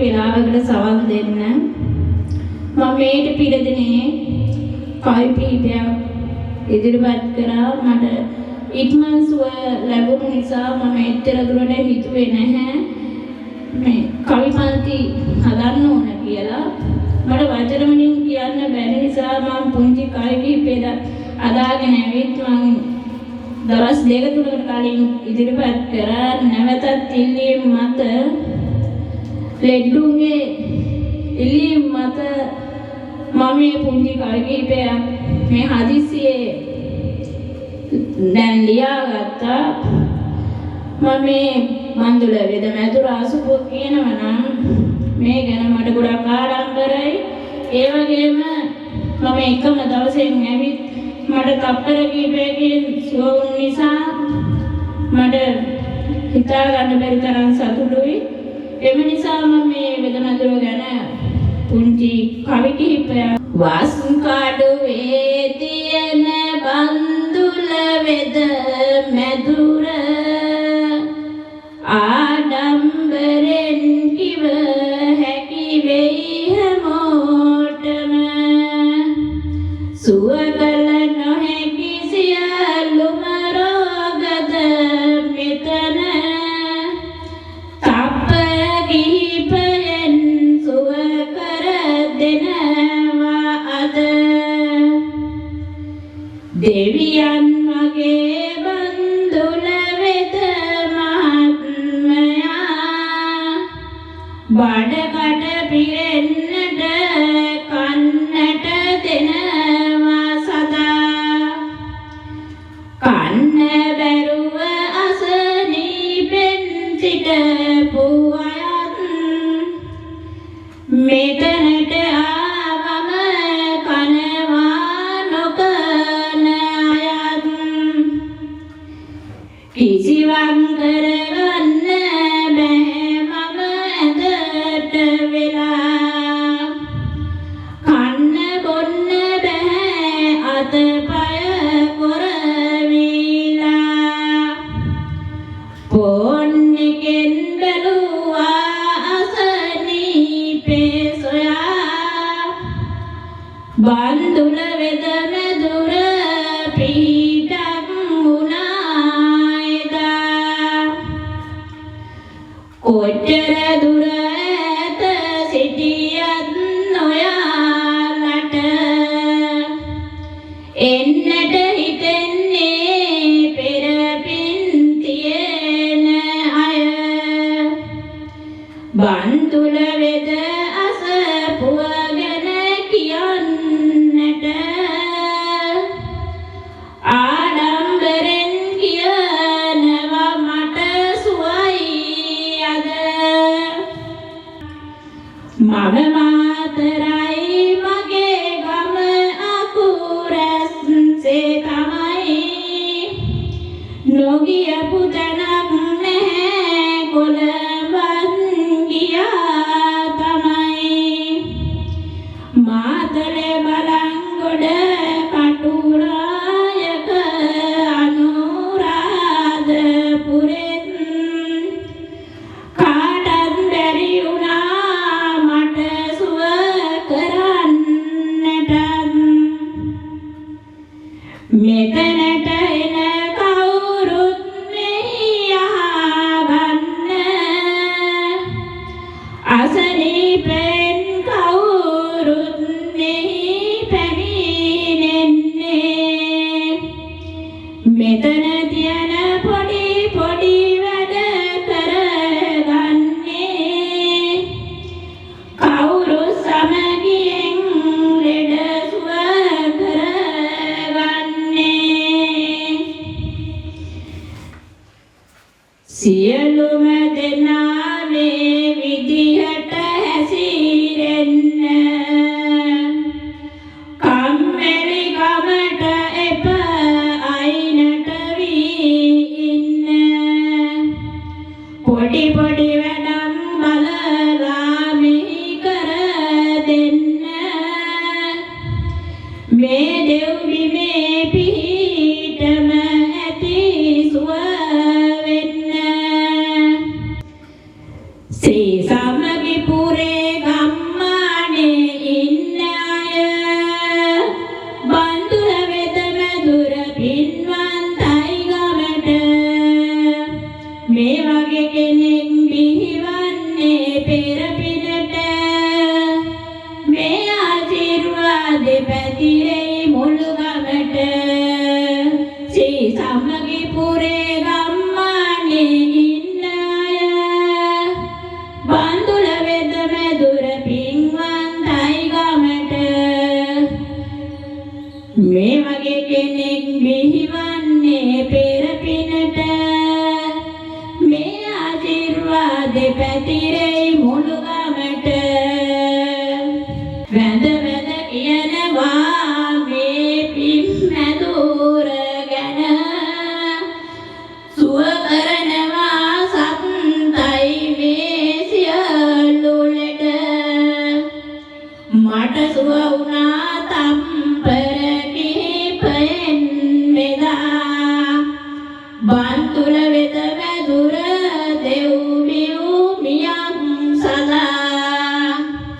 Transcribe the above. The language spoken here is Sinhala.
වෙලාවකට සවන් දෙන්න. මම මේට පිළිදෙනේ කවි කීපයක් ඉදිරිපත් කරා. මට ඉක්මන් සුව ලැබුණු නිසා මම එච්චර දුරට හිතුවේ නැහැ මේ කවි පන්ති හදන්න ඕන කියලා. මට වචන වලින් කියන්න බැරි නිසා මම පුංචි කවි කීපයක් අදාගෙන ඇවිත් මම දවස් දෙක තුනකට කලින් ඉදිරිපත් කරා. නැවතත් ඉල්ලීම් මත ලෙඩුන්ගේ ඉල්ලීම් මත මම මේ පුංචි කවි කීපයක් මේ හදිසියේ දැන් ලියාගත්තා. මම මේ මන්දුල වේද මැදුර අසුපුව කියනවා නම් මේ ගැන මට ගොඩක් ආඩම්බරයි. ඒ වගේම මම එකම දවසෙන් ඇවිත් මට තප්පර කීපයකින් සුව වුණ නිසා මට හිතා ගන්න බැරි තරම් සතුටුයි. එම නිසා මම මේ වේද මැදුර ගැන පුංචි කවි කිහිපයක් වස් කඩුවේ තියෙන බන්දුල වේද මැදුර ආඩම්බරෙන් කිව හැකි වෙයි හැමෝටම සුව කළ නොහැකි සියලුම රෝගද මෙතන තප්ප කිහිපයෙන් සුව කර දෙනවා අද දෙවියන් වගේ බන්දුල වෙත මහත්මයා බඩකට පිරෙන්නට කන්නට දෙනවා සදා කන්න බැරුව අසනීපෙන් සිටපු අයත් මෙතනට ආවම කනවා නොකන අයත් කිසිවක් කරගන්න බැහැ මම ඇඳට වෙලා කන්න බොන්න බැහැ අතපය කොරවිලා ෆෝන් එකෙන් බැලුවා අසනීපේ සොයා බන්දුල වෙද මැදුර පිටක් වුණා එදා කොච්චර දුර ඇත සිටියත් නොයාලට එන්නට හිතෙන්නේ පෙර පින් තියෙන අය බන්දුල වෙද අසපුව ගැන කියන්නට ආඩම්බරෙන් කියනවා මට සුවයි අද මම මාතරයි මගේ ගම අකුරැස්සේ තමයි නොගියපු තැනක් නැහැ කොළඹත් ගියා තමයි මාතලේ බලංගොඩ කටුනායක අනුරාධපුරෙත් කාටත් බැරි වුණා මට සුව කරන්නට මෙතනට එන කවුරුත් මෙහි අහගන්න අසනීපෙන් කවුරුත් මෙහි පැමිණෙන්නේ මෙතන තියන පොඩි පොඩි වැඩ කරගන්නේ කවුරු සමගියෙන් ලෙඩ සුව කරගන්නේ සියලුම දෙනා මේ විදිහට හැසී කෙනෙක් බිහිවන්නේ පෙර පිනට මේ ආශිර්වාද පැතිරෙයි මුළු ගමට වැඳ වැඳ කියනවා මේ පින් මැදුර ගැන සුව කරනවා සත්තයි මේ සියලු ලෙඩ මට සුව වුණා